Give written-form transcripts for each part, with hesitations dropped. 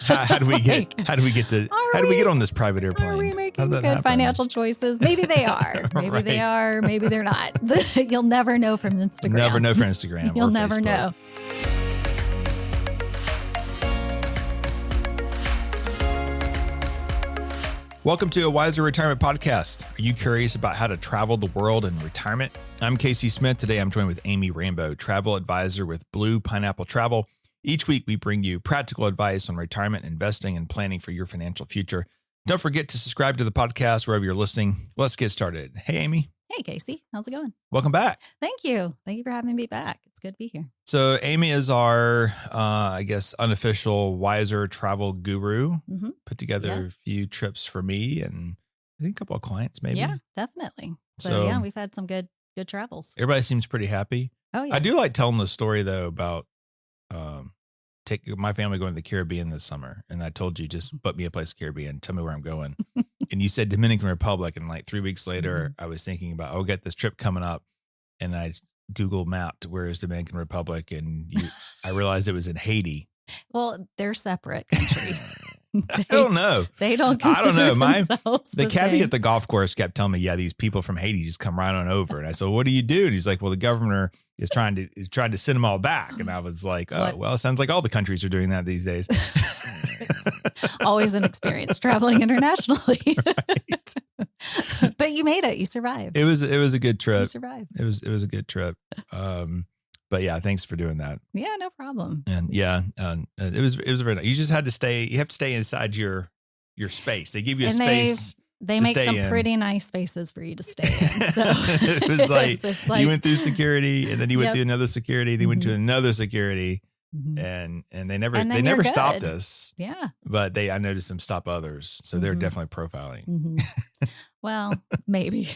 How do we get on this private airplane? Are we making good financial choices? Maybe they are. Maybe Right. they are. Maybe they're not. You'll never know from Instagram. Never know from Instagram. You'll or never Facebook. know. Welcome to a Wiser Retirement Podcast. Are you curious about how to travel the world in retirement? I'm Casey Smith. Today I'm joined with Amy Rambo, travel advisor with Blue Pineapple Travel. Each week we bring you practical advice on retirement, investing, and planning for your financial future. Don't forget to subscribe to the podcast wherever you're listening. Let's get started. Hey, Amy. Hey, Casey. How's it going? Welcome back. Thank you. Thank you for having me back. It's good to be here. So Amy is our, unofficial Wiser travel guru. Mm-hmm. Put together a few trips for me and I think a couple of clients maybe. Yeah, definitely. So yeah, we've had some good travels. Everybody seems pretty happy. Oh yeah. I do like telling the story though about take my family going to the Caribbean this summer. And I told you, just book me a place in the Caribbean. Tell me where I'm going. And you said Dominican Republic. And like 3 weeks later, I was thinking about, I'll get this trip coming up. And I Google mapped where is Dominican Republic. And I realized it was in Haiti. Well, they're separate countries. I don't know. They don't I don't know. The caddy same. at the golf course kept telling me, yeah, these people from Haiti just come right on over. And I said, what do you do? And he's like, well, the governor is trying to send them all back. And I was like, oh, well, it sounds like all the countries are doing that these days. It's always an experience traveling internationally. Right. But you made it. You survived. It was a good trip. You survived. It was a good trip. But yeah, thanks for doing that. Yeah, no problem. And yeah, it was very nice. You just had to stay. You have to stay inside your space. They give you a space. They make some pretty nice spaces for you to stay in. So it was like, you went through security, and then you went through another security. They went to another security, and they never stopped us. Yeah, but I noticed them stop others, so they're definitely profiling. Well, maybe.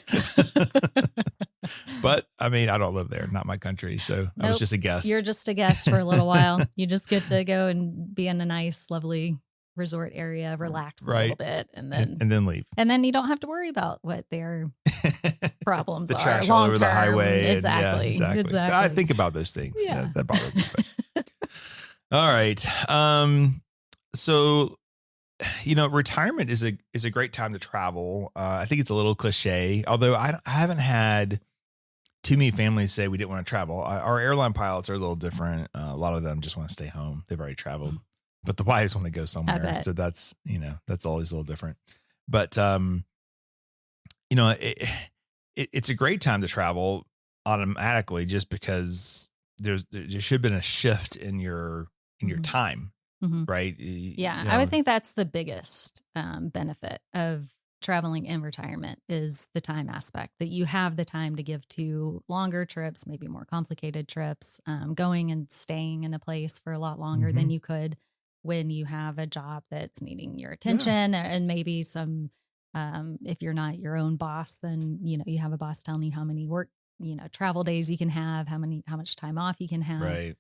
But I mean, I don't live there, not my country. So I was just a guest. You're just a guest for a little while. You just get to go and be in a nice, lovely resort area, relax a little bit, and then leave. And then you don't have to worry about what their problems the are. trash long all over term. the highway. Exactly. I think about those things. Yeah. That bothers me. But. All right. So, retirement is a great time to travel. I think it's a little cliche, although I haven't had too many families say we didn't want to travel. Our airline pilots are a little different. A lot of them just want to stay home. They've already traveled, but the wives want to go somewhere. So that's always a little different. But, it's a great time to travel automatically just because there should have been a shift in your time. Right. Yeah. I would think that's the biggest benefit of traveling in retirement is the time aspect, that you have the time to give to longer trips, maybe more complicated trips, going and staying in a place for a lot longer than you could when you have a job that's needing your attention and maybe some, if you're not your own boss, then, you have a boss telling you how many travel days you can have, how much time off you can have. Right.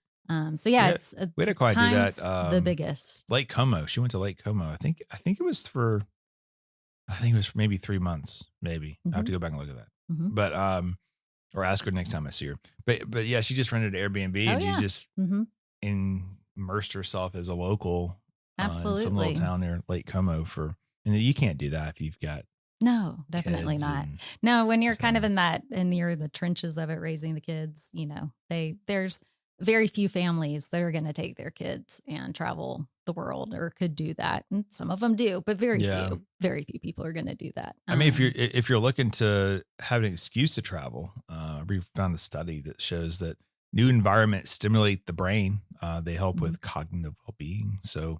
So yeah, it's we had a client do that. The biggest Lake Como. She went to Lake Como. I think it was for maybe 3 months. Maybe I have to go back and look at that. But or ask her next time I see her. But yeah, she just rented an Airbnb and she just immersed herself as a local. Absolutely. In some little town near Lake Como and you can't do that if you've got. No, definitely not. No, when you're kind of you're in the trenches of it, raising the kids, there's very few families that are going to take their kids and travel the world or could do that. And some of them do, but very few people are going to do that. I mean, if you're looking to have an excuse to travel, we found a study that shows that new environments stimulate the brain. They help with cognitive well-being. So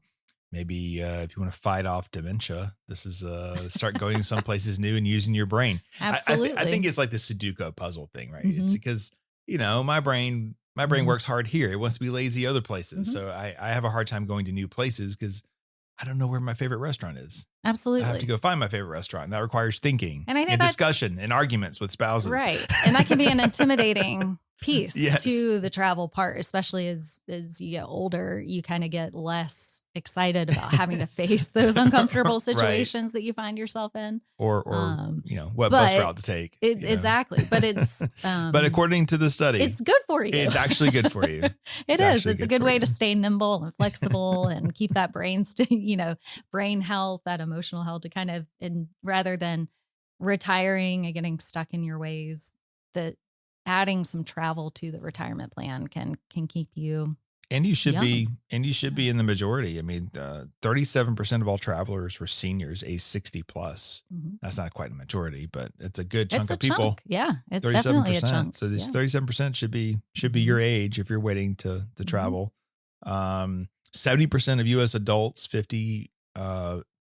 maybe if you want to fight off dementia, this is start going some places new and using your brain. Absolutely. I think it's like the Sudoku puzzle thing, right? It's because, my brain works hard here. It wants to be lazy other places. So I have a hard time going to new places because I don't know where my favorite restaurant is. Absolutely. I have to go find my favorite restaurant. And that requires thinking and I think discussion and arguments with spouses. Right. And that can be an intimidating piece Yes. to the travel part, especially as you get older. You kind of get less excited about having to face those uncomfortable Right. situations that you find yourself in. Or what bus route to take. Exactly. But it's but according to the study, it's good for you. It's actually good for you. It's a good way to stay nimble and flexible and keep that brain health, that emotional health, to kind of, and rather than retiring and getting stuck in your ways, that adding some travel to the retirement plan can keep you. And you should young. be in the majority. I mean, 37% of all travelers were seniors, age 60 plus. Mm-hmm. That's not quite a majority, but it's a good chunk It's a of people. chunk. Yeah, it's definitely a chunk. So this 37% should be your age if you're waiting to travel. 70% of U.S. adults 50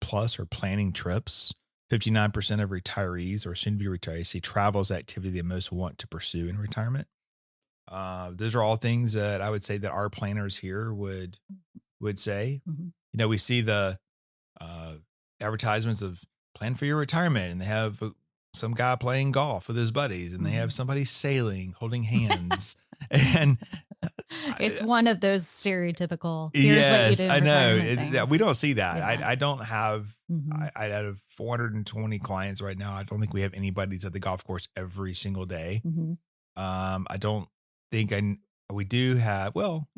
plus are planning trips. 59% of retirees or soon to be retirees say travel is the activity they most want to pursue in retirement. Those are all things that I would say that our planners here would say. Mm-hmm. We see the advertisements of plan for your retirement, and they have some guy playing golf with his buddies, and they have somebody sailing, holding hands, and it's one of those stereotypical. Here's what you do. I know. We don't see that. Yeah. I don't have. I out of 420 clients right now, I don't think we have anybody that's at the golf course every single day. Mm-hmm. I don't think we do have. Well,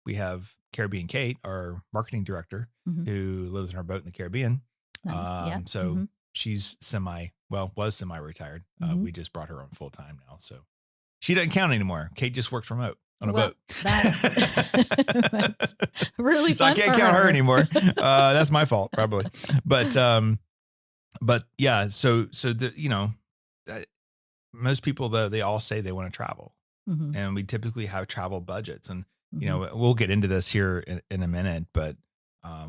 we have Caribbean Kate, our marketing director, who lives in her boat in the Caribbean. Nice. So she's was semi-retired. We just brought her on full time now, so she doesn't count anymore. Kate just works remote on a boat. That's really so fun. I can't count her anymore. That's my fault, probably. But yeah. So most people though, they all say they want to travel, and we typically have travel budgets, and we'll get into this here in a minute, but.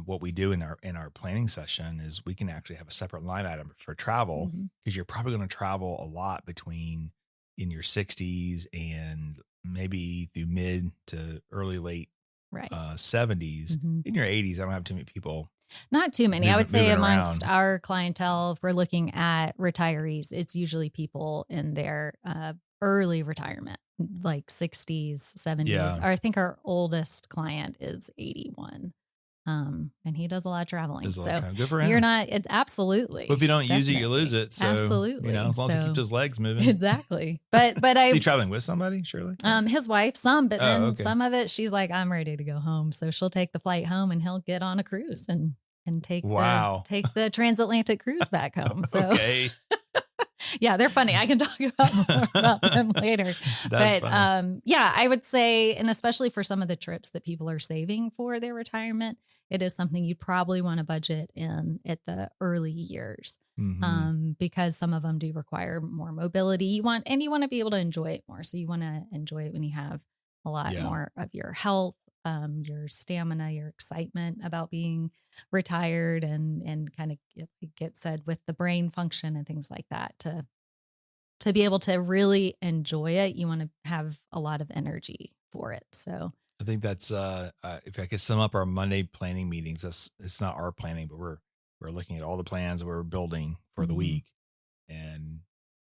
What we do in our planning session is we can actually have a separate line item for travel, because you're probably going to travel a lot between in your 60s and maybe through mid to early late 70s. In your 80s, I don't have too many people. Not too many. I would say amongst around. Our clientele, if we're looking at retirees, it's usually people in their early retirement, like 60s, 70s. Yeah. I think our oldest client is 81. And he does a lot of traveling. Good for him. You're not, it's absolutely. But if you don't use it, you lose it. So, absolutely. As long as he keeps his legs moving. Exactly. But is he traveling with somebody, surely? His wife, but then some of it, she's like, I'm ready to go home. So she'll take the flight home and he'll get on a cruise and take the transatlantic cruise back home. So okay. Yeah, they're funny. I can talk more about them later. But I would say, and especially for some of the trips that people are saving for their retirement, it is something you probably want to budget in at the early years, because some of them do require more mobility. You want to be able to enjoy it more. So you want to enjoy it when you have a lot more of your health, your stamina, your excitement about being retired, and kind of get said with the brain function and things like that. To be able to really enjoy it, you want to have a lot of energy for it. So I think that's if I could sum up our Monday planning meetings, it's not our planning, but we're looking at all the plans that we're building for the week, and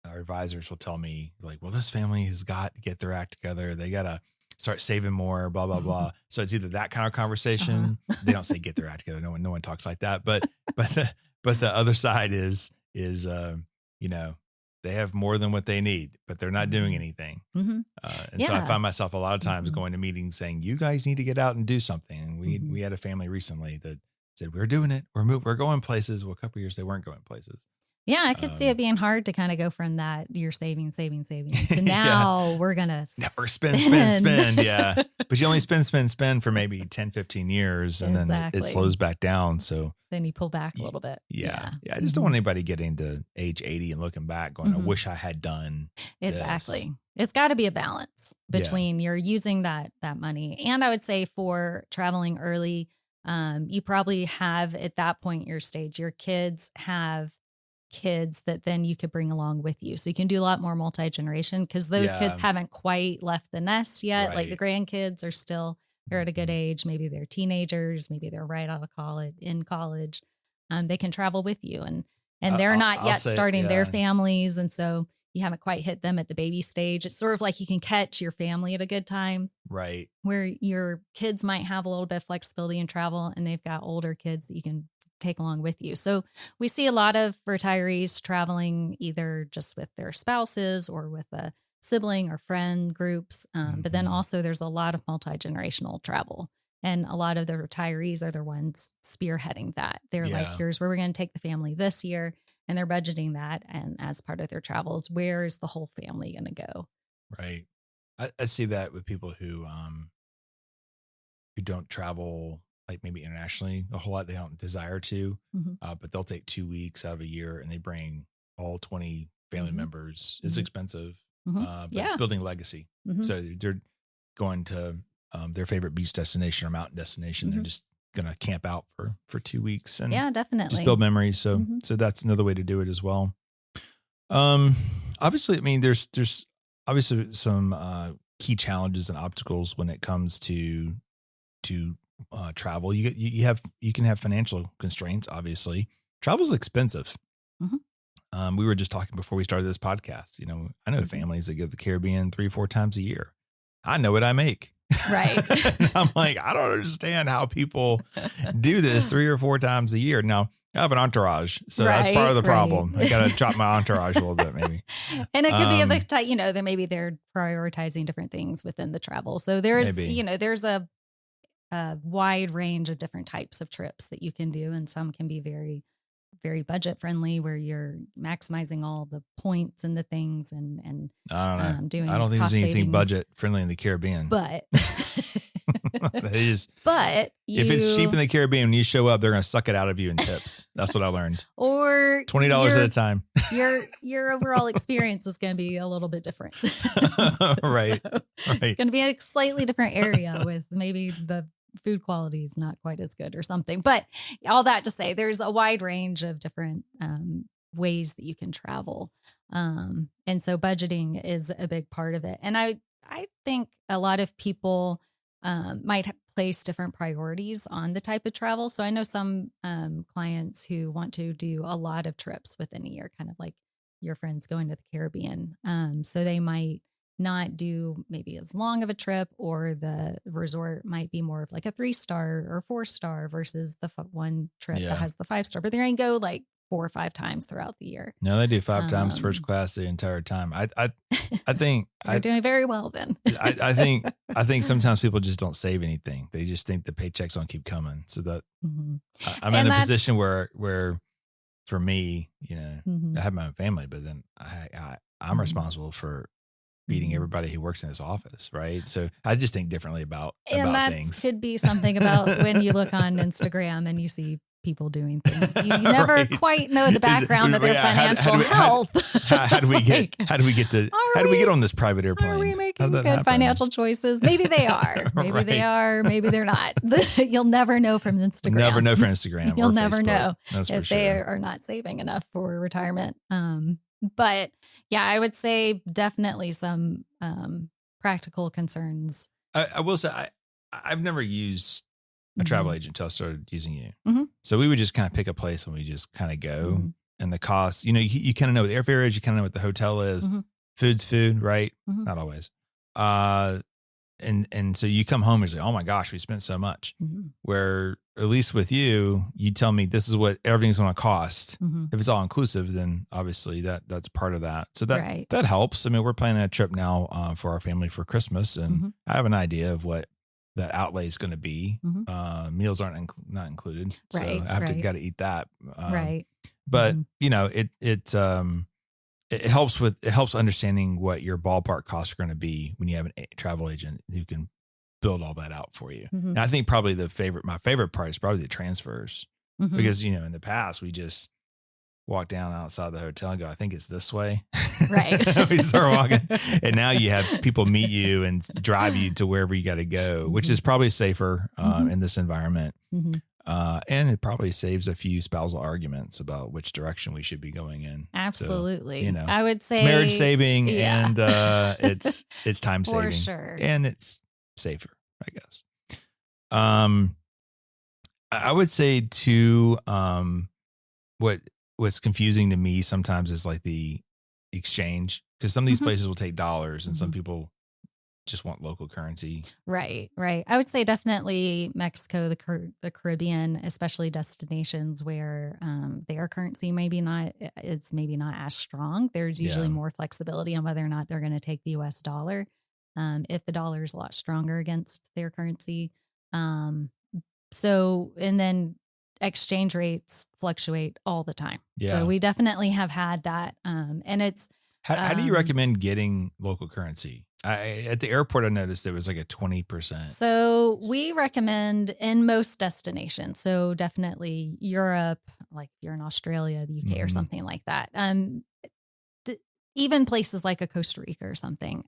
our advisors will tell me like, well, this family has got to get their act together. They got to start saving more, blah, blah, blah. So it's either that kind of conversation. They don't say get their act together. No one talks like that. But the other side is they have more than what they need, but they're not doing anything. So I find myself a lot of times going to meetings saying, you guys need to get out and do something. And we had a family recently that said, we're doing it. We're going places. Well, a couple of years they weren't going places. Yeah, I could see it being hard to kind of go from that you're saving to now we're going to spend. Yeah. But you only spend for maybe 10, 15 years, and then it slows back down. So then you pull back a little bit. Yeah. I just don't want anybody getting to age 80 and looking back going, I wish I had done Exactly. this. It's got to be a balance between you're using that money. And I would say for traveling early, you probably have at that point in your stage, your kids have kids that then you could bring along with you. So you can do a lot more multi-generation, because those kids haven't quite left the nest yet. Right. Like the grandkids are still, they're at a good age. Maybe they're teenagers, maybe they're right out of college. They can travel with you, and they're not yet starting their families. And so you haven't quite hit them at the baby stage. It's sort of like you can catch your family at a good time. Right. Where your kids might have a little bit of flexibility in travel and they've got older kids that you can take along with you. So we see a lot of retirees traveling either just with their spouses or with a sibling or friend groups. But then also there's a lot of multi-generational travel. And a lot of the retirees are the ones spearheading that. They're like, here's where we're going to take the family this year. And they're budgeting that. And as part of their travels, where's the whole family going to go? Right. I see that with people who don't travel, like maybe internationally a whole lot. They don't desire to, but they'll take 2 weeks out of a year and they bring all 20 family members. It's expensive, but it's building legacy. So they're going to their favorite beach destination or mountain destination. They're just going to camp out for 2 weeks and definitely just build memories. So that's another way to do it as well. Obviously, I mean, there's obviously some key challenges and obstacles when it comes to travel. You can have financial constraints. Obviously, travel's expensive. We were just talking before we started this podcast. You know, I know families that go to the Caribbean 3-4 times a year. I know what I make. Right. And I'm like, I don't understand how people do this 3 or 4 times a year. Now, I have an entourage, so that's part of the problem. I got to chop my entourage a little bit, maybe. And it could be the type, maybe they're prioritizing different things within the travel. So there's, there's a wide range of different types of trips that you can do. And some can be very, very budget friendly where you're maximizing all the points and the things and I don't know. Doing I don't think there's anything saving. Budget friendly in the Caribbean. But if it's cheap in the Caribbean, when you show up, they're going to suck it out of you in tips. That's what I learned. Or $20 at a time. Your overall experience is going to be a little bit different. Right. It's going to be a slightly different area with maybe the food quality is not quite as good or something. But all that to say, there's a wide range of different ways that you can travel. And so budgeting is a big part of it. And I think a lot of people might place different priorities on the type of travel. So I know some clients who want to do a lot of trips within a year, kind of like your friends going to the Caribbean. So they might not do maybe as long of a trip, or the resort might be more of like a 3-star or 4-star versus the one trip that has the 5-star, but they're going to go like 4 or 5 times throughout the year. No, they do 5 times first class the entire time. I think they're doing very well then. I think sometimes people just don't save anything. They just think the paychecks don't keep coming. So that I'm in a position where for me, I have my own family, but then I'm responsible for feeding everybody who works in this office, right? So I just think differently about things. Could be something about when you look on Instagram and you see people doing things. You never quite know the background of their financial health. How do we get on this private airplane? Are we making good financial choices? Maybe they are. Maybe they are. Maybe they're not. You'll never know from Instagram. Never know from Instagram. You'll or never Facebook. know That's if they are not saving enough for retirement. But yeah, I would say definitely some practical concerns. I will say I've never used a travel agent until I started using you. So we would just kind of pick a place and we just kind of go, and the cost, you kind of know what the airfare is, you kind of know what the hotel is. Food's food, right? Not always. And so you come home and say, oh my gosh, we spent so much. Where at least with you tell me this is what everything's going to cost. If it's all inclusive, then obviously that's part of that. So that helps. I mean, we're planning a trip now for our family for Christmas, and I have an idea of what that outlay is going to be. Meals aren't not included, so I have got to eat that. But it helps understanding what your ballpark costs are going to be when you have a travel agent who can build all that out for you. And I think probably my favorite part is probably the transfers, because in the past we just walk down outside the hotel and go, I think it's this way. Right. We start walking, and now you have people meet you and drive you to wherever you got to go, which is probably safer in this environment. And it probably saves a few spousal arguments about which direction we should be going in. Absolutely. So, I would say it's marriage saving, and it's time saving, for sure, and it's safer, I guess. I would say too, what's confusing to me sometimes is like the exchange? Because some of these Mhm. places will take dollars and some Mhm. people just want local currency. Right, right. I would say definitely Mexico, the Caribbean, especially destinations where their currency maybe not it's maybe not as strong. There's usually Yeah. more flexibility on whether or not they're going to take the U.S. dollar. If the dollar is a lot stronger against their currency, um, and then exchange rates fluctuate all the time. So Yeah. we definitely have had that, and it's How do you um, recommend getting local currency? At the airport, I noticed there was like a 20%. So we recommend in most destinations. So definitely Europe, like if you're in Australia, the UK, or Hmm. something like that. D- Even places like a Costa Rica or something.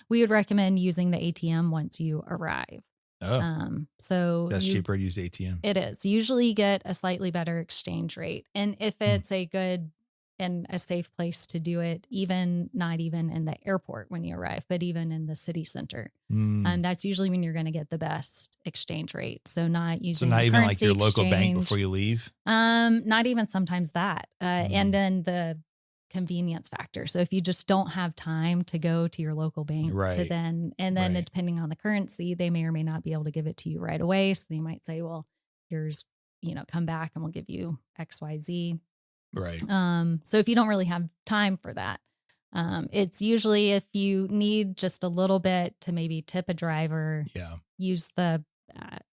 We would recommend using the ATM once you arrive. Oh, So that's you cheaper to use the ATM. It is. Usually you get a slightly better exchange rate. And if Mm. it's a good and a safe place to do it, even not even in the airport when you arrive, but even in the city center, Mm. that's usually when you're going to get the best exchange rate. So not So using not the even like currency your local bank before exchange, you leave? not even sometimes that. And Mm. then the convenience factor. So if you just don't have time to go to your local bank to Right. then Right. depending on the currency, they may or may not be able to give it to you right away. So they might say, well, here's, come back and we'll give you XYZ. Right. So if you don't really have time for that, it's usually if you need just a little bit to maybe tip a driver, Yeah. use the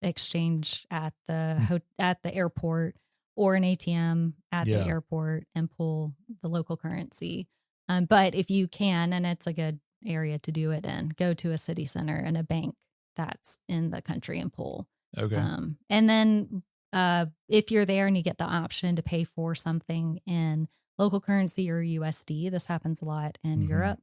exchange at Mm. at the airport or an ATM at the Yeah. airport and pull the local currency. But if you can, and it's a good area to do it in, go to a city center and a bank that's in the country and pull. Okay. And then if you're there and you get the option to pay for something in local currency or USD, this happens a lot in Hmm. Europe.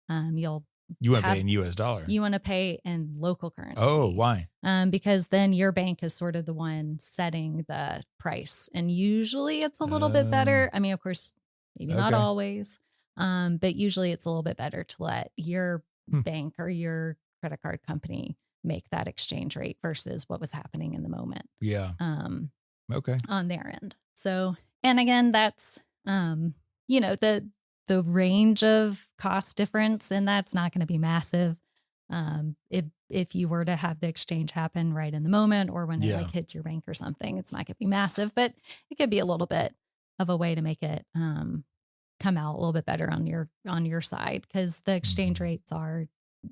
You'll You want to pay have in US dollar? you want to pay in local Oh, currency, why? because then your bank is sort of the one setting the price, and usually it's a little bit Oh, better. I mean, of course, maybe not okay. always, but usually it's a little bit better to let your Hmm. bank or your credit card company make that exchange rate versus what was happening in the moment. Yeah. Um, Okay. on their end. So, and again, that's the range of cost difference, and that's not going to be massive. If you were to have the exchange happen right in the moment or when it Yeah. like hits your bank or something, it's not going to be massive, but it could be a little bit of a way to make it come out a little bit better on your side because the exchange Mhm. rates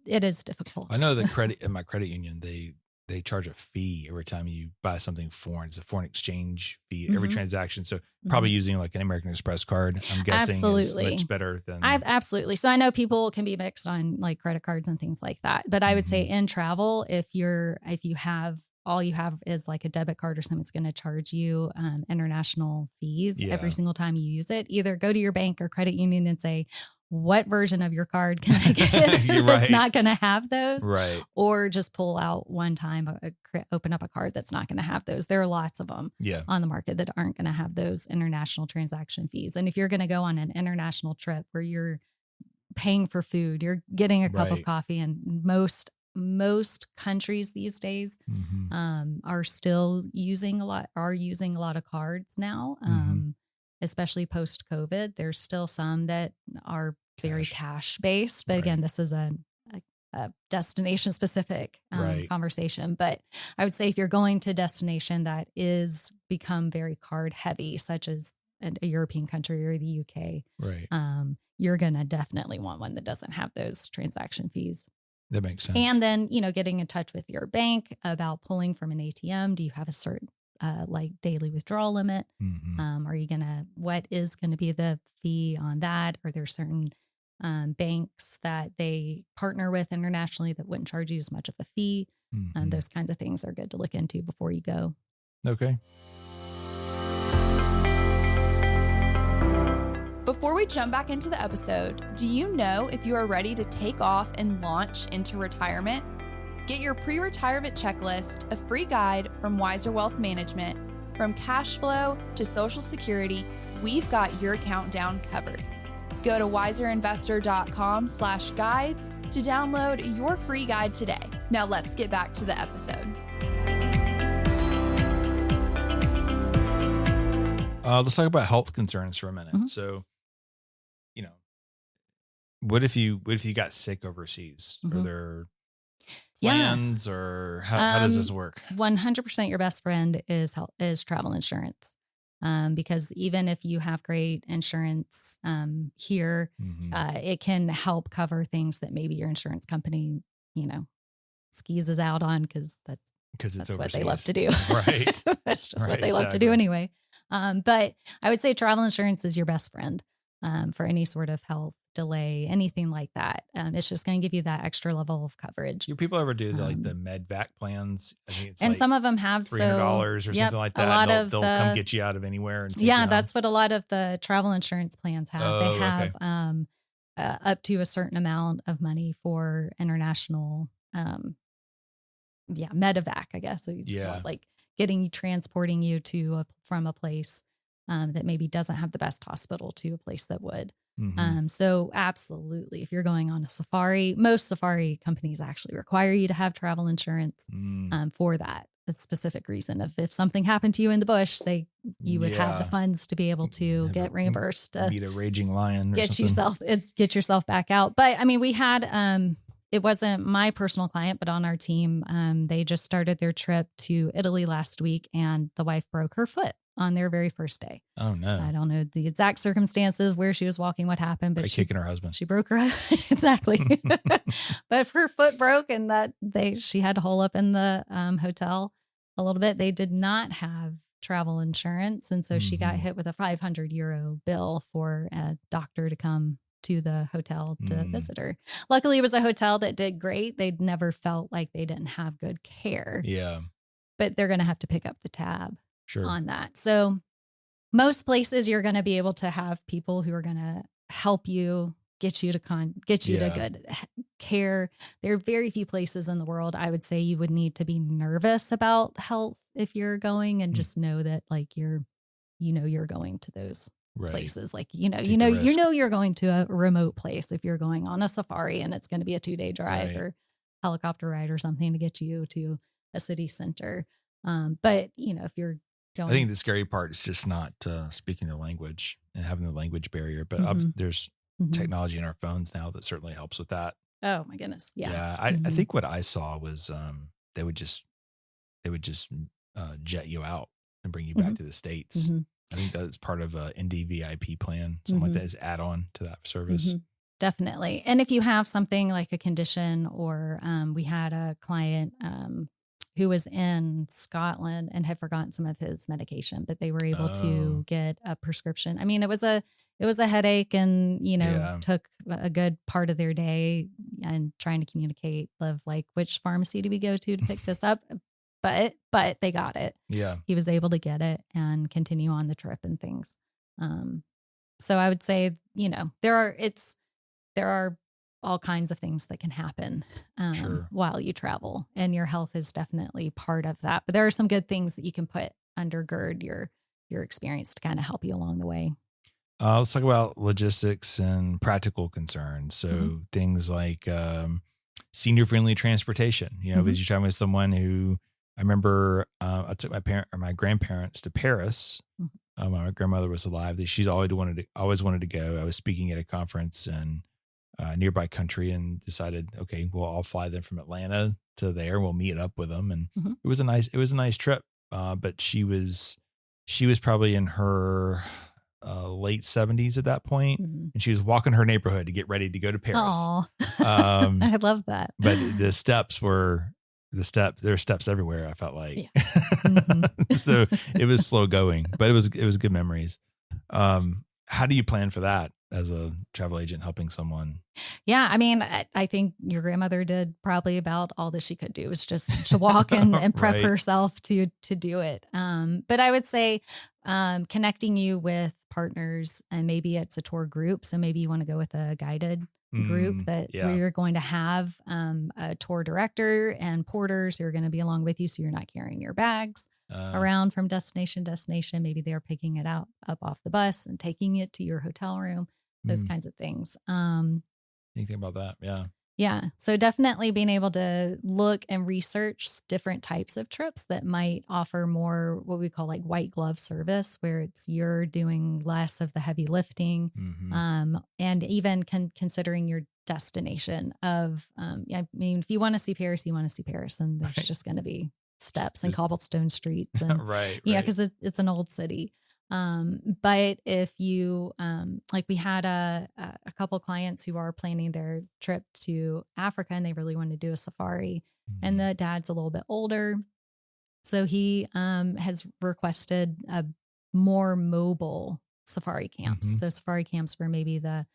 it is I difficult. know that credit in my credit union, they charge a fee every time you buy something foreign. It's a foreign exchange fee every Hmm. transaction. So Hmm. probably using like an American Express card, I'm guessing, is much Absolutely. better than. Absolutely. So I know people can be mixed on like credit cards and things like that. But I would say Mhm. in travel, if you have all you have is like a debit card or something, it's going to charge you international fees every Yeah. single time you use it. Either go to your bank or credit union and say, what version of your card can I You're get that's right. not going to have those? Right. Or just pull out one time, open up a card that's not going to have those. There are lots of them Yeah. on the market that aren't going to have those international transaction fees. And if you're going to go on an international trip where you're paying for food, you're getting a cup of Right. coffee, and most countries these days Hmm. are using a lot of cards now, Hmm. especially post COVID. There's still some that are very Cash. cash based, but again, Right. this is a destination specific Right. conversation. But I would say if you're going to a destination that is become very card heavy, such as a European country or the UK, Right. you're going to definitely want one that doesn't have those transaction fees. That makes sense. And then, getting in touch with your bank about pulling from an ATM. Do you have a certain like daily withdrawal limit? Hmm. What is going to be the fee on that? Are there certain banks that they partner with internationally that wouldn't charge you as much of a fee? Hmm. Those kinds of things are good to look into before you go. Okay. Before we jump back into the episode, do you know if you are ready to take off and launch into retirement? Get your pre-retirement checklist, a free guide from Wiser Wealth Management. From cash flow to Social Security, we've got your countdown covered. Go to wiserinvestor.com/guides to download your free guide today. Now let's get back to the episode. Let's talk about health concerns for a minute. Mhm. So, What if you got sick overseas? Are Mhm. there Yeah. plans or how does this work? 100% your best friend is travel insurance. Because even if you have great insurance here, Mhm. it can help cover things that maybe your insurance company, skeezes out on because Because it's that's what they love overseas. to do. Right. That's just what Right, they love to do exactly. anyway. But I would say travel insurance is your best friend for any sort of health delay, anything like that. It's just going to give you that extra level of coverage. Do people ever do the Um, med vac plans? I think it's and like some of them have. So, $300 or yep, something like a that. lot And of they'll come get you out of anywhere and take you yeah, home. that's what a lot of the travel insurance plans have. They Oh, okay. have up to a certain amount of money for international, medevac, I guess. So you just call Yeah. it like transporting you from a place that maybe doesn't have the best hospital to a place that would. Mhm. So absolutely, if you're going on a safari, most safari companies actually require you to have travel insurance Mm. for that a specific reason. If something happened to you in the bush, you would have the Yeah. funds to be able to Have get a reimbursed to meet a raging lion or get something. yourself back out. But I mean, we had it wasn't my personal client, but on our team, they just started their trip to Italy last week, and the wife broke her foot on their very first day. Oh I no. don't know the exact circumstances where she was walking, what happened, By but kicking her husband. she broke her exactly. But her foot broke, and she had to hole up in the hotel a little bit. They did not have travel insurance, and so she got Mhm. hit with a €500 bill for a doctor to come to the hotel to Mm. visit her. Luckily, it was a hotel that did great. They'd never felt like they didn't have good care, Yeah. but they're going to have to pick up the tab Sure. on that. So most places you're going to be able to have people who are going to help you get you to Yeah. good care. There are very few places in the world I would say you would need to be nervous about health if you're going, and Mm. just know that like you're going to those Right. places. Like, Take the risk. you're going to a remote place if you're going on a safari and it's going to be a 2-day drive Right. or helicopter ride or something to get you to a city center. But if you're I going, think the scary part is just not speaking the language and having the language barrier. But Mhm. there's Mhm. technology in our phones now that certainly helps with that. Oh my goodness. Yeah. Yeah. I Mhm. think what I saw was they would just jet you out and bring you back Mhm. to the States. Mhm. I think that's part of a ND VIP plan. Something like Mhm. that is add on to that service. Mhm. Definitely. And if you have something like a condition, or we had a client who was in Scotland and had forgotten some of his medication, but they were able Oh, to get a prescription. I mean, it was a headache, and yeah. took a good part of their day and trying to communicate of like, which pharmacy do we go to pick this up? But they got it. Yeah. He was able to get it and continue on the trip and things. Um, so I would say, there are all kinds of things that can happen Sure. while you travel, and your health is definitely part of that. But there are some good things that you can put undergird your experience to kind of help you along the way. Let's talk about logistics and practical concerns. So Mhm. things like senior friendly transportation. Mhm. Because you're talking with someone who I remember I took my grandparents to Paris. Mhm. When my grandmother was alive, that she's always wanted to go. I was speaking at a conference in a nearby country and decided, okay, well, I'll fly them from Atlanta to there. We'll meet up with them, and Mhm. it was a nice trip. But she was probably in her late 70s at that point, Mhm. and she was walking her neighborhood to get ready to go to Paris. Aw. Um, I love that. but there were steps everywhere. I felt like, Yeah. Mhm. so it was slow going, but it was good memories. How do you plan for that as a travel agent helping someone? Yeah, I mean, I think your grandmother did probably about all that she could do, was just to walk and prep Right. herself to do it. But I would say connecting you with partners, and maybe it's a tour group. So maybe you want to go with a guided group where Yeah. you're going to have a tour director and porters who are going to be along with you, so you're not carrying your bags around from destination to destination. Maybe they're picking it up off the bus and taking it to your hotel room. Those kinds of things. Anything about that? Yeah. Yeah. So definitely being able to look and research different types of trips that might offer more what we call like white glove service, where it's you're doing less of the heavy lifting, and even considering your destination of, I mean, if you want to see Paris, you want to see Paris, and there's just going to be steps and cobblestone streets, and because it's an old city. But if you, like we had a couple clients who are planning their trip to Africa and they really want to do a safari, and the dad's a little bit older. So he, has requested a more mobile safari camps. So safari camps where maybe the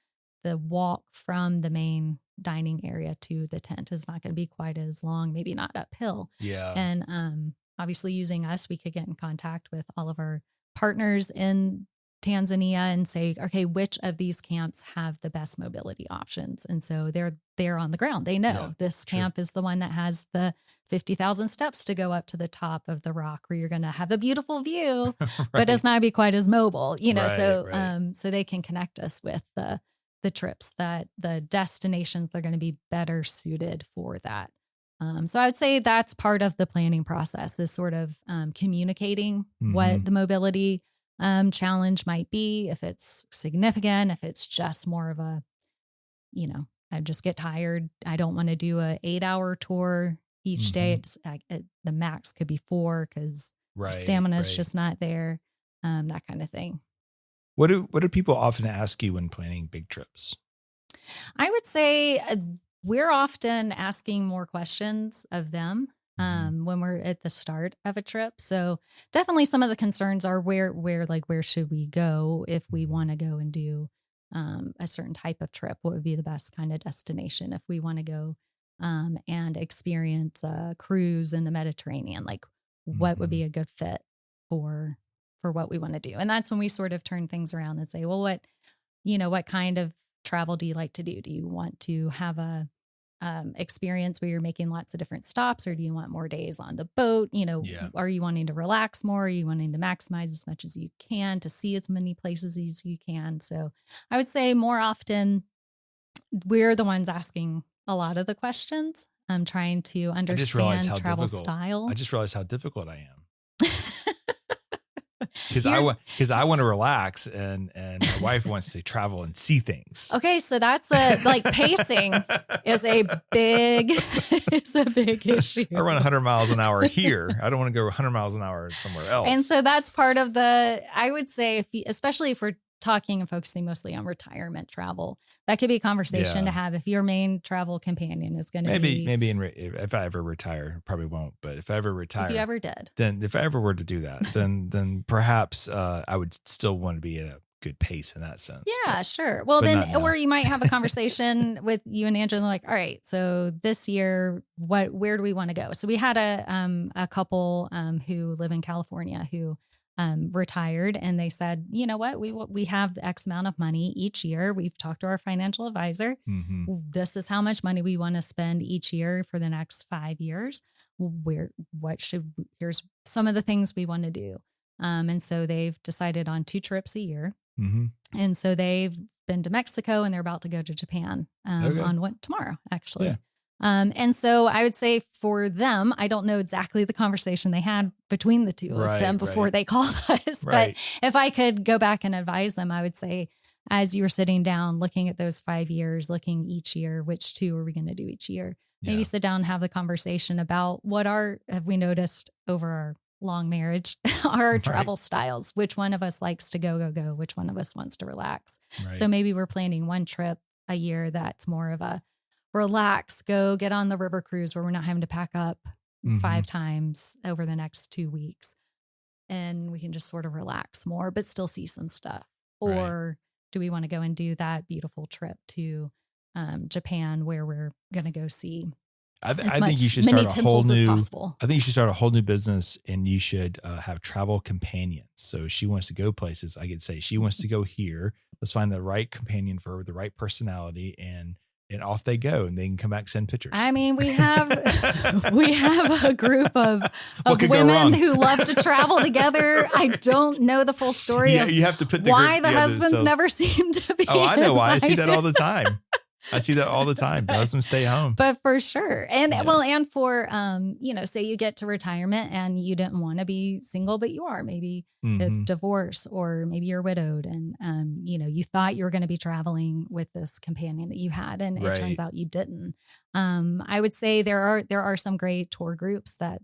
walk from the main dining area to the tent is not going to be quite as long, maybe not uphill. Yeah. And, obviously using us, we could get in contact with all of our partners in Tanzania and say, okay, which of these camps have the best mobility options? And so they're on the ground. They know this camp is the one that has the 50,000 steps to go up to the top of the rock where you're going to have a beautiful view, but it's not gonna be quite as mobile, so they can connect us with the trips that the destinations they're going to be better suited for that. So I would say that's part of the planning process is sort of communicating what the mobility challenge might be, if it's significant, if it's just more of a, I just get tired. I don't want to do a 8-hour tour each day. It's the max could be 4 because stamina is just not there. That kind of thing. What do people often ask you when planning big trips? I would say we're often asking more questions of them when we're at the start of a trip. So definitely some of the concerns are where should we go if we want to go and do a certain type of trip? What would be the best kind of destination if we want to go and experience a cruise in the Mediterranean? Like what would be a good fit for what we want to do? And that's when we sort of turn things around and say, well, what kind of travel do you like to do? Do you want to have a experience where you're making lots of different stops, or do you want more days on the boat? Are you wanting to relax more? Are you wanting to maximize as much as you can to see as many places as you can? So I would say more often we're the ones asking a lot of the questions. I'm trying to understand travel style. I just realized how difficult I am. Because I want to relax and my wife wants to travel and see things. Okay, so that's pacing is a big issue. I run 100 miles an hour here. I don't want to go 100 miles an hour somewhere else. And so that's part of I would say, especially if we're talking and focusing mostly on retirement travel, that could be a conversation to have if your main travel companion is going to be. Maybe if I ever retire, probably won't, but if I ever retire. If you ever did. Then if I ever were to do that, then perhaps I would still want to be at a good pace in that sense. Yeah, sure. Well, or you might have a conversation with you and Angela, like, all right, so this year, where do we want to go? So we had a couple who live in California who retired, and they said, you know what, we have X amount of money each year. We've talked to our financial advisor. This is how much money we want to spend each year for the next 5 years. Here's some of the things we want to do. And so they've decided on 2 trips a year. And so they've been to Mexico and they're about to go to Japan on tomorrow, actually. Yeah. And so I would say for them, I don't know exactly the conversation they had between the two of them before they called us. But if I could go back and advise them, I would say, as you were sitting down, looking at those 5 years, looking each year, which 2 are we going to do each year? Maybe sit down and have the conversation about have we noticed over our long marriage, our travel styles, which one of us likes to go, which one of us wants to relax. So maybe we're planning one trip a year that's more of a relax, go get on the river cruise where we're not having to pack up 5 times over the next 2 weeks. And we can just sort of relax more, but still see some stuff. Or do we want to go and do that beautiful trip to Japan where we're going to go see I think you should start a whole new business, and you should have travel companions. So if she wants to go places, I could say she wants to go here. Let's find the right companion for her, the right personality, and off they go, and they can come back and send pictures. I mean, we have a group of women who love to travel together. I don't know the full story of you have to put why the husbands never seem to be. Oh, I know why. I see that all the time. I see that all the time. Let them stay home. But for sure. And Yeah. well, and for, say you get to retirement and you didn't want to be single, but you are maybe with divorce, or maybe you're widowed and, you thought you were going to be traveling with this companion that you had, and it turns out you didn't. I would say there are some great tour groups that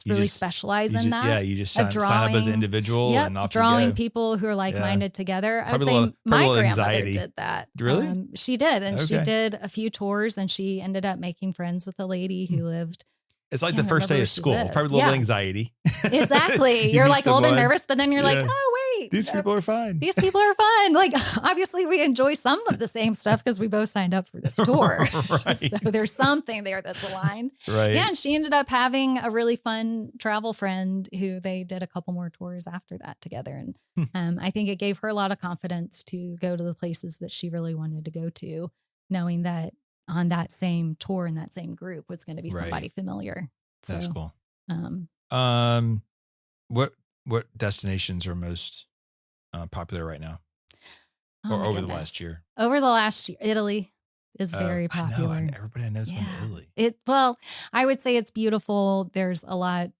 really specialize in that. Yeah, you just sign up as an individual and off drawing you go. people who are like-minded together. I would Probably say my grandmother anxiety. did that. Really? She did. And she did a few tours, and she ended up making friends with a lady who lived. It's like the first day of school. Probably a little anxiety. Exactly. You're like a little bit nervous, but then you're like, oh, wait. These people are fine. These people are fun. Like, obviously we enjoy some of the same stuff because we both signed up for this tour. Right. So there's something there that's aligned. Right. Yeah. And she ended up having a really fun travel friend who they did a couple more tours after that together. And I think it gave her a lot of confidence to go to the places that she really wanted to go to, knowing that on that same tour and that same group was going to be somebody familiar. So, that's cool. What destinations are most popular right now, or over the last year? Over the last year, Italy is very popular. I know, everybody I know is going to Italy. I would say it's beautiful. There's a lot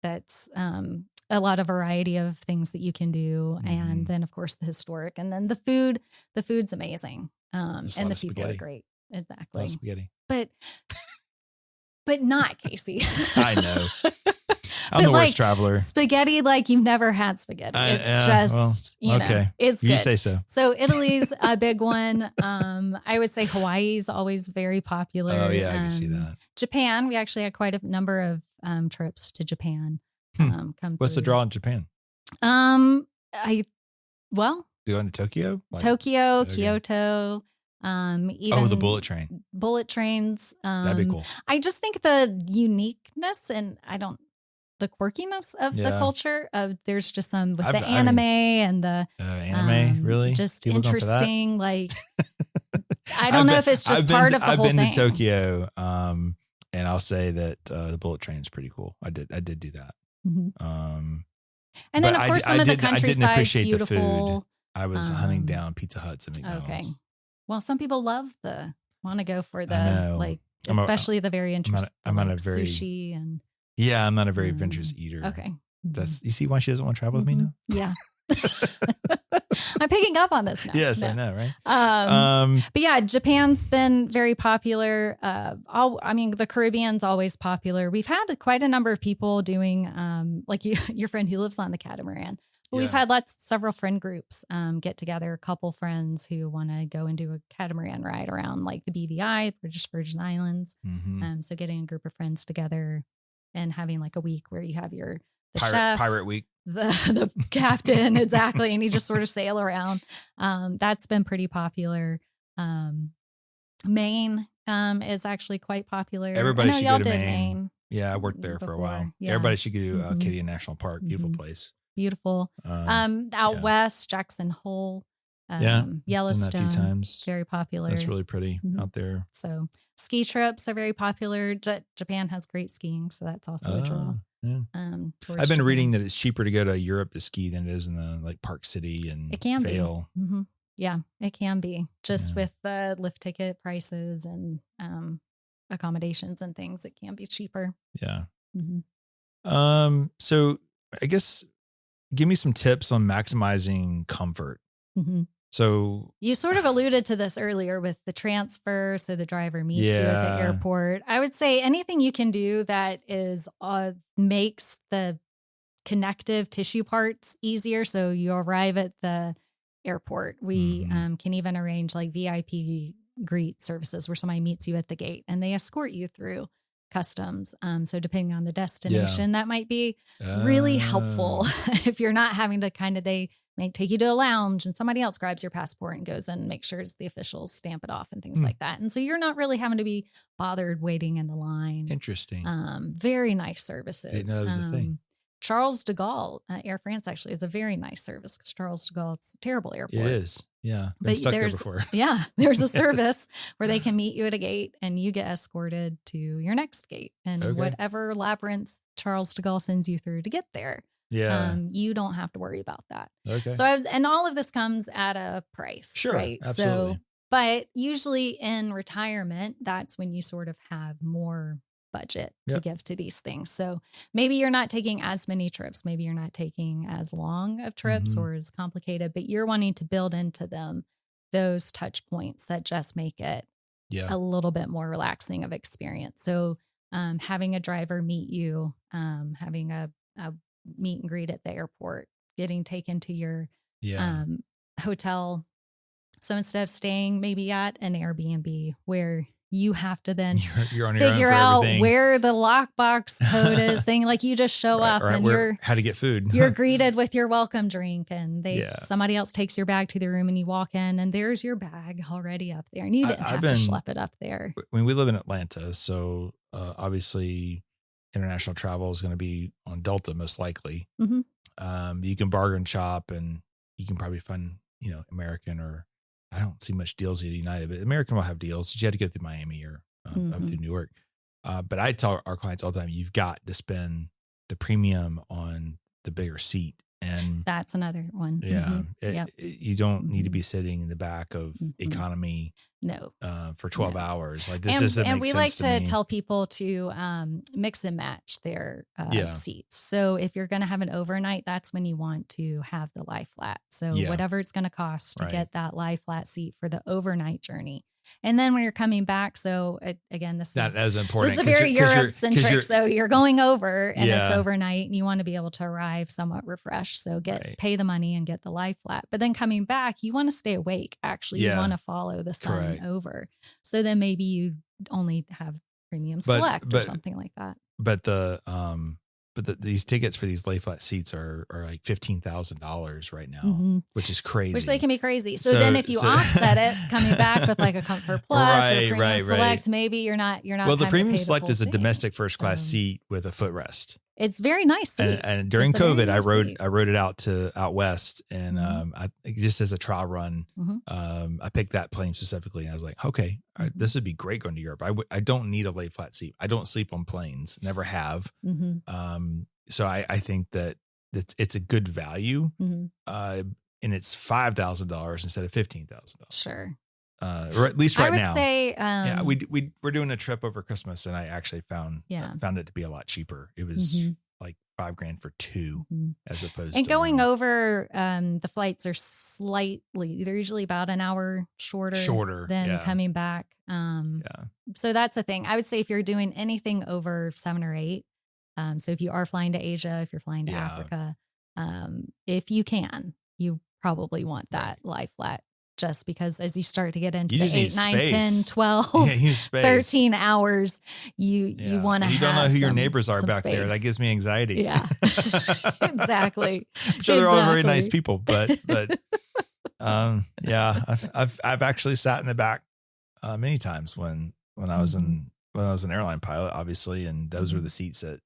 that's a lot of variety of things that you can do, and then of course the historic, and then the food. The food's amazing, and the people are great. Exactly, a lot of spaghetti, but not Casey. I know. I'm the worst traveler. Spaghetti, like you've never had spaghetti. It's just, okay. It's good. You say so. So Italy's a big one. I would say Hawaii's always very popular. Oh yeah, I can see that. Japan, we actually had quite a number of trips to Japan. What's the draw in Japan? Going to Tokyo? Tokyo, Kyoto. Even the bullet train. Bullet trains. That'd be cool. I just think the uniqueness and the quirkiness of the culture of there's just some with the anime and the anime, really just people interesting. Like, I don't know if it's just part of the whole thing. I've been to Tokyo, and I'll say that the bullet train is pretty cool. I did do that. And then of course some of the countryside, I didn't appreciate beautiful. The food. I was hunting down Pizza Huts and McDonald's. Okay. Well, some people want to go for the especially the very interesting. I'm not a very sushi and. Yeah, I'm not a very adventurous eater. Okay. You see why she doesn't want to travel with me now? Yeah. I'm picking up on this now. Yes, no. I know, right? But yeah, Japan's been very popular. The Caribbean's always popular. We've had quite a number of people doing, like your friend who lives on the Catamaran. But we've had several friend groups get together, a couple friends who want to go and do a catamaran ride around like the BVI, British Virgin Islands. So getting a group of friends together and having like a week where you have the chef, pirate week, the captain, exactly, and you just sort of sail around. That's been pretty popular. Maine is actually quite popular. Everybody should go to Maine. Yeah, I worked there for a while. Yeah. Everybody should go to Acadia National Park. Beautiful place. Beautiful. Out west, Jackson Hole. Yellowstone, a few times. Very popular. That's really pretty out there. So ski trips are very popular. Japan has great skiing, so that's also a draw. Yeah. I've been reading that it's cheaper to go to Europe to ski than it is in the Park City and it can Vail. Be. Yeah, it can be just with the lift ticket prices and accommodations and things. It can be cheaper. Yeah. So I guess give me some tips on maximizing comfort. So you sort of alluded to this earlier with the transfer. So the driver meets you at the airport. I would say anything you can do that is makes the connective tissue parts easier. So you arrive at the airport. We can even arrange like VIP greet services where somebody meets you at the gate and they escort you through customs. So depending on the destination, that might be really helpful if you're not having to they may take you to a lounge and somebody else grabs your passport and goes and makes sure the officials stamp it off and things like that. And so you're not really having to be bothered waiting in the line. Interesting. Very nice services. I didn't know that was a thing. Charles de Gaulle, Air France actually is a very nice service because Charles de Gaulle is a terrible airport. It is. Yeah. Been stuck there before. Yeah. There's a service where they can meet you at a gate and you get escorted to your next gate and whatever labyrinth Charles de Gaulle sends you through to get there. Yeah. You don't have to worry about that. Okay. So, and all of this comes at a price. Sure. Right. Absolutely. So, But usually in retirement, that's when you sort of have more budget to give to these things. So maybe you're not taking as many trips. Maybe you're not taking as long of trips or as complicated, but you're wanting to build into them those touch points that just make it a little bit more relaxing of experience. So having a driver meet you, having a meet and greet at the airport, getting taken to your hotel. So instead of staying maybe at an Airbnb where you have to then you're on figure your own for out everything. where the lockbox code is thing, like you just show up and how to get food. You're greeted with your welcome drink and somebody else takes your bag to the room and you walk in and there's your bag already up there and you didn't have to schlep it up there. When we live in Atlanta, so obviously international travel is going to be on Delta most likely. You can bargain shop and you can probably find, American, or I don't see much deals at United, but American will have deals. You had to go through Miami or up through New York. But I tell our clients all the time, you've got to spend the premium on the bigger seat. And that's another one. You don't need to be sitting in the back of economy for 12 hours. Like this doesn't make sense. And we like to tell people to mix and match their seats. So if you're going to have an overnight, that's when you want to have the lie flat. So whatever it's going to cost to get that lie flat seat for the overnight journey. And then when you're coming back, so again, this is important. This is very Europe centric. So you're going over and it's overnight and you want to be able to arrive somewhat refreshed. So pay the money and get the lie flat. But then coming back, you want to stay awake. Actually, you want to follow the sun over. So then maybe you only have premium select or something like that. But these tickets for these lay flat seats are like $15,000 right now, which is crazy. Which they can be crazy. So then if you offset it, coming back with like a Comfort Plus or Premium Select, maybe you're not. Well, the Premium Select is a domestic first class seat with a footrest. It's very nice. And during COVID, I rode it out west, and just as a trial run, I picked that plane specifically, and I was like, okay, all right, this would be great going to Europe. I don't need a lay flat seat. I don't sleep on planes, never have. So I think that it's a good value, and it's $5,000 instead of $15,000. Sure. Or at least right now. I would say, we're doing a trip over Christmas, and I actually found it to be a lot cheaper. It was like $5,000 for two, as opposed. And going over, the flights are they're usually about an hour shorter than coming back. So that's the thing. I would say if you're doing anything over 7 or 8, so if you are flying to Asia, if you're flying to Africa, if you can, you probably want that lie flat. Just because as you start to get into the 8, 9, 10, 12, 13 hours, you want to have. You don't know who your neighbors are back there. That gives me anxiety. Yeah, exactly. I'm sure they're all very nice people, but I've actually sat in the back many times when I was an airline pilot, obviously, and those were the seats that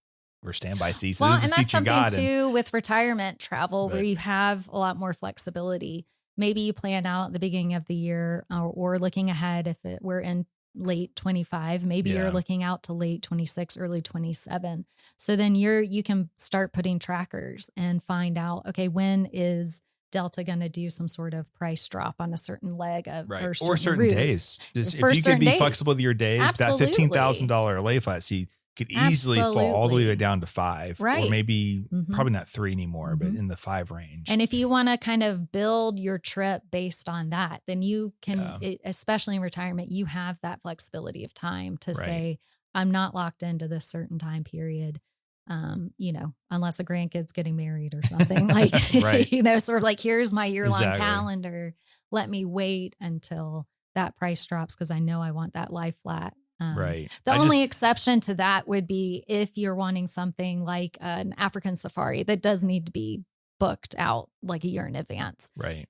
were standby seats. Well, and that's something too with retirement travel where you have a lot more flexibility. Maybe you plan out at the beginning of the year or looking ahead if we're in late 25, maybe you're looking out to late 26, early 27. So then you can start putting trackers and find out, okay, when is Delta going to do some sort of price drop on a certain leg of or certain days. If you can be flexible with your days, absolutely. That $15,000 lay flat seat could easily fall all the way down to 5, or maybe probably not 3 anymore, but in the 5 range. And if you want to kind of build your trip based on that, then you can, especially in retirement, you have that flexibility of time to say, I'm not locked into this certain time period. Unless a grandkid's getting married or something like, sort of like, here's my year-long calendar. Let me wait until that price drops because I know I want that lie flat. The only exception to that would be if you're wanting something like an African safari that does need to be booked out like a year in advance. Right.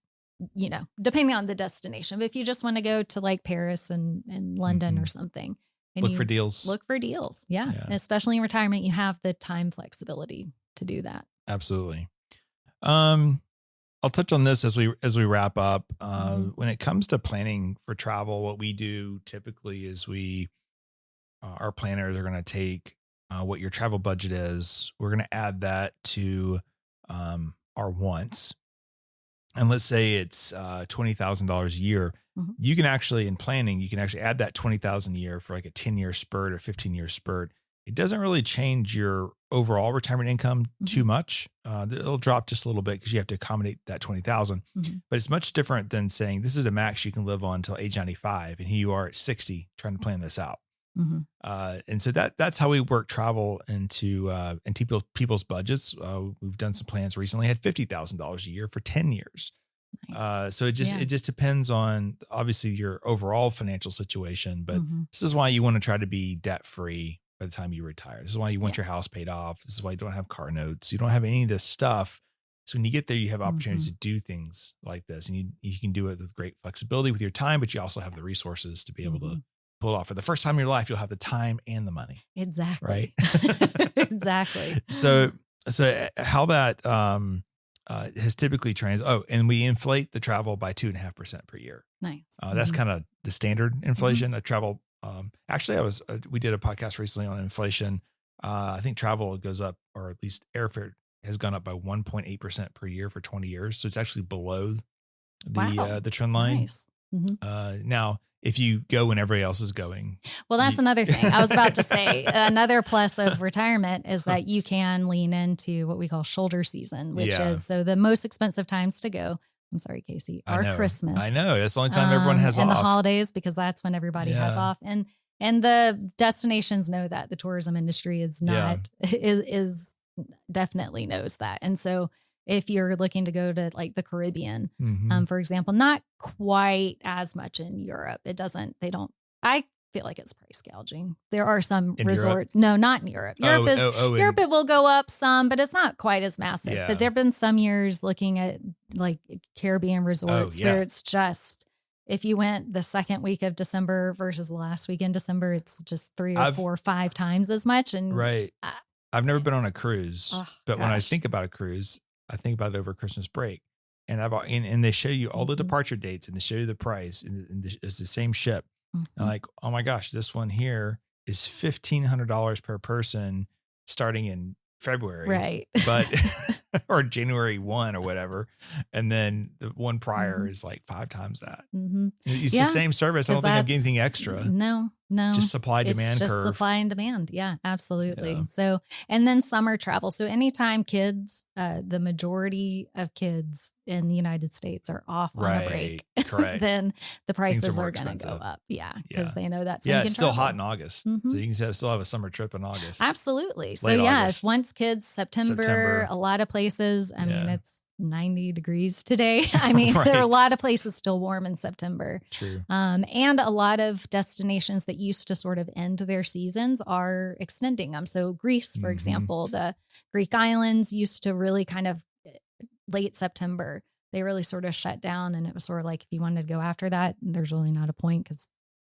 Depending on the destination. But if you just want to go to like Paris and London or something. And look for deals. Yeah. And especially in retirement, you have the time flexibility to do that. Absolutely. I'll touch on this as we wrap up. When it comes to planning for travel, what we do typically is our planners are going to take what your travel budget is. We're going to add that to our wants. And let's say it's $20,000 a year. Mhm. you can actually, in planning, you can actually add that 20,000 a year for like a 10-year spurt or 15-year spurt. It doesn't really change your overall retirement income too much. It'll drop just a little bit because you have to accommodate that 20,000. But it's much different than saying this is a max you can live on until age 95, and here you are at 60 trying to plan this out. And so that's how we work travel into people's budgets. We've done some plans recently, had $50,000 a year for 10 years. Nice. So it just depends on obviously your overall financial situation, but this is why you want to try to be debt free by the time you retire. This is why you want your house paid off. This is why you don't have car notes. You don't have any of this stuff. So when you get there, you have opportunities to do things like this, and you can do it with great flexibility with your time, but you also have the resources to be able to pull it off. For the first time in your life, you'll have the time and the money. Exactly. Right. Exactly. So how that has typically and we inflate the travel by 2.5% per year. Nice. That's kind of the standard inflation. Travel. Actually, we did a podcast recently on inflation. I think travel goes up, or at least airfare has gone up by 1.8% per year for 20 years. So it's actually below the trend line. Nice. Now, if you go when everybody else is going. Well, that's another thing I was about to say. Another plus of retirement is that you can lean into what we call shoulder season, which is so the most expensive times to go. I'm sorry, Casey, are Christmas. I know. That's the only time everyone has off. And the holidays, because that's when everybody has off. And the destinations know that. The tourism industry is not, is definitely knows that. And so if you're looking to go to like the Caribbean, for example, not quite as much in Europe. I feel like it's price gouging. There are some resorts. Europe? No, not in Europe. Europe, it will go up some, but it's not quite as massive. Yeah. But there've been some years looking at like Caribbean resorts where it's just, if you went the second week of December versus the last week in December, it's just 3 or 4 or 5 times as much. And I've never been on a cruise, but when I think about a cruise, I think about it over Christmas break, and they show you all the departure dates, and they show you the price, and it's the same ship. And like, oh my gosh, this one here is $1,500 per person starting in February, right? But or January 1 or whatever, and then the one prior is like 5 times that. It's the same service. I don't think I'm getting anything extra. No, just supply demand it's just curve. Supply and demand. Yeah, absolutely. So, and then summer travel. So anytime kids, the majority of kids in the United States are off on a break, correct. then the prices are going to go up. Yeah, because they know that's when you can it's still travel. hot in August, so you can still have a summer trip in August. Absolutely. So Late yeah, August. if once kids September, a lot of places. I mean, it's 90 degrees today. I mean, there are a lot of places still warm in September. True. And a lot of destinations that used to sort of end their seasons are extending them. So Greece, for example, the Greek islands used to really kind of late September, they really sort of shut down. And it was sort of like, if you wanted to go after that, there's really not a point because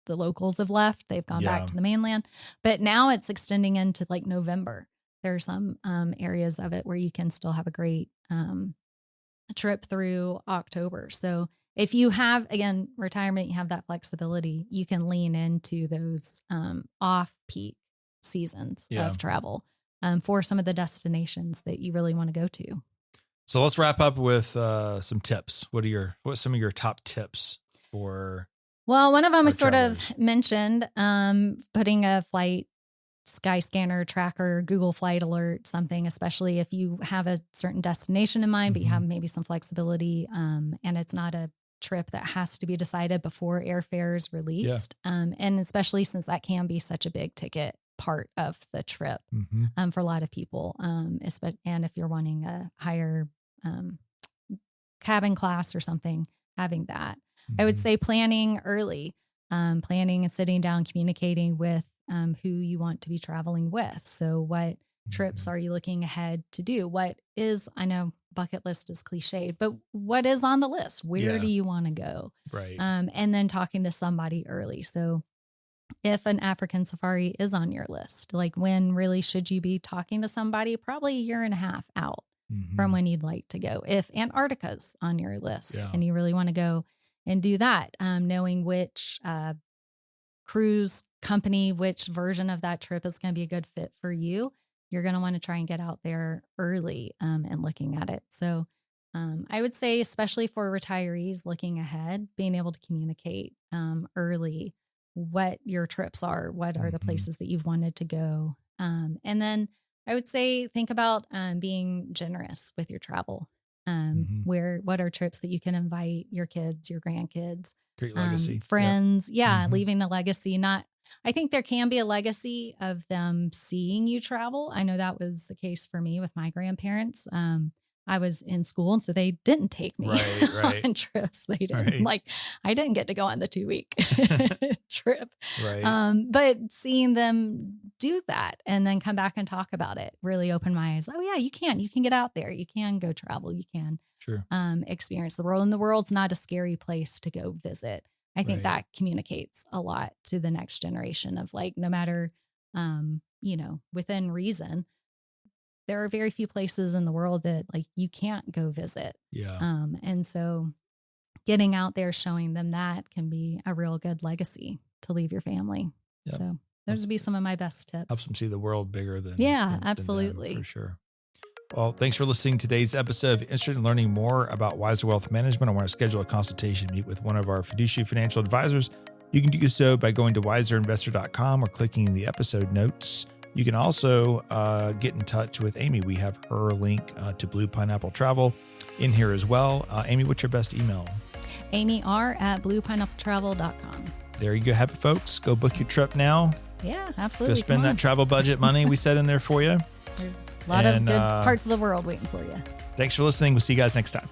the locals have left. They've gone back to the mainland. But now it's extending into like November. There are some areas of it where you can still have a great trip through October. So if you have, again, retirement, you have that flexibility, you can lean into those off-peak seasons of travel for some of the destinations that you really want to go to. So let's wrap up with some tips. What's some of your top tips for? Well, one of them is sort of mentioned, putting a flight Skyscanner tracker, Google Flight Alert, something, especially if you have a certain destination in mind, but you have maybe some flexibility, and it's not a trip that has to be decided before airfare is released. And especially since that can be such a big ticket part of the trip for a lot of people. And if you're wanting a higher cabin class or something, having that. I would say planning early, planning and sitting down, communicating with who you want to be traveling with. So what trips are you looking ahead to do? What is, I know bucket list is cliched, but what is on the list? Where do you want to go? Right. And then talking to somebody early. So if an African safari is on your list, like when really should you be talking to somebody? Probably a year and a half out from when you'd like to go. If Antarctica's on your list and you really want to go and do that, knowing which cruise company, which version of that trip is going to be a good fit for you, you're going to want to try and get out there early and looking at it. So I would say, especially for retirees looking ahead, being able to communicate early what your trips are, what are the places that you've wanted to go. And then I would say, think about being generous with your travel. What are trips that you can invite your kids, your grandkids, Great legacy. friends? Yeah. Leaving a legacy. I think there can be a legacy of them seeing you travel. I know that was the case for me with my grandparents. I was in school, and so they didn't take me on trips. They didn't I didn't get to go on the 2-week trip. But seeing them do that and then come back and talk about it really opened my eyes. Oh yeah, you can get out there. You can go travel. You can experience the world, and the world's not a scary place to go visit. I think that communicates a lot to the next generation of no matter, within reason, there are very few places in the world that you can't go visit. And so getting out there, showing them that can be a real good legacy to leave your family. So those would be some of my best tips. Helps them see the world bigger than absolutely. Than them, for sure. Well, thanks for listening to today's episode. If you're interested in learning more about Wiser Wealth Management, I want to schedule a consultation, meet with one of our fiduciary financial advisors. You can do so by going to wiserinvestor.com or clicking the episode notes. You can also get in touch with Amy. We have her link to Blue Pineapple Travel in here as well. Amy, what's your best email? amyr@bluepineappletravel.com. There you go. Have it, folks. Go book your trip now. Yeah, absolutely. Go spend that travel budget money we set in there for you. There's a lot of good parts of the world waiting for you. Thanks for listening. We'll see you guys next time.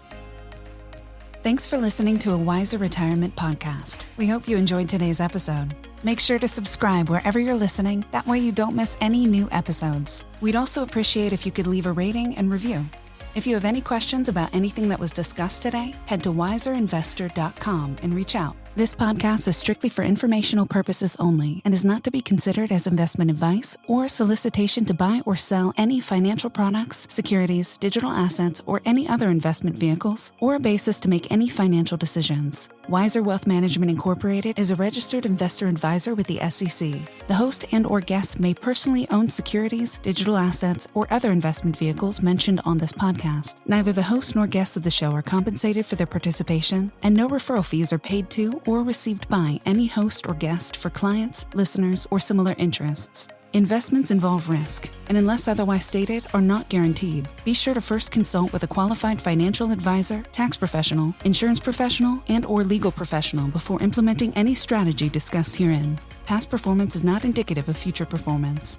Thanks for listening to a Wiser Retirement podcast. We hope you enjoyed today's episode. Make sure to subscribe wherever you're listening. That way you don't miss any new episodes. We'd also appreciate if you could leave a rating and review. If you have any questions about anything that was discussed today, head to wiserinvestor.com and reach out. This podcast is strictly for informational purposes only and is not to be considered as investment advice or solicitation to buy or sell any financial products, securities, digital assets, or any other investment vehicles, or a basis to make any financial decisions. Wiser Wealth Management Incorporated is a registered investor advisor with the SEC. The host and/or guests may personally own securities, digital assets, or other investment vehicles mentioned on this podcast. Neither the host nor guests of the show are compensated for their participation, and no referral fees are paid to or received by any host or guest for clients, listeners, or similar interests. Investments involve risk, and unless otherwise stated, are not guaranteed. Be sure to first consult with a qualified financial advisor, tax professional, insurance professional, and/or legal professional before implementing any strategy discussed herein. Past performance is not indicative of future performance.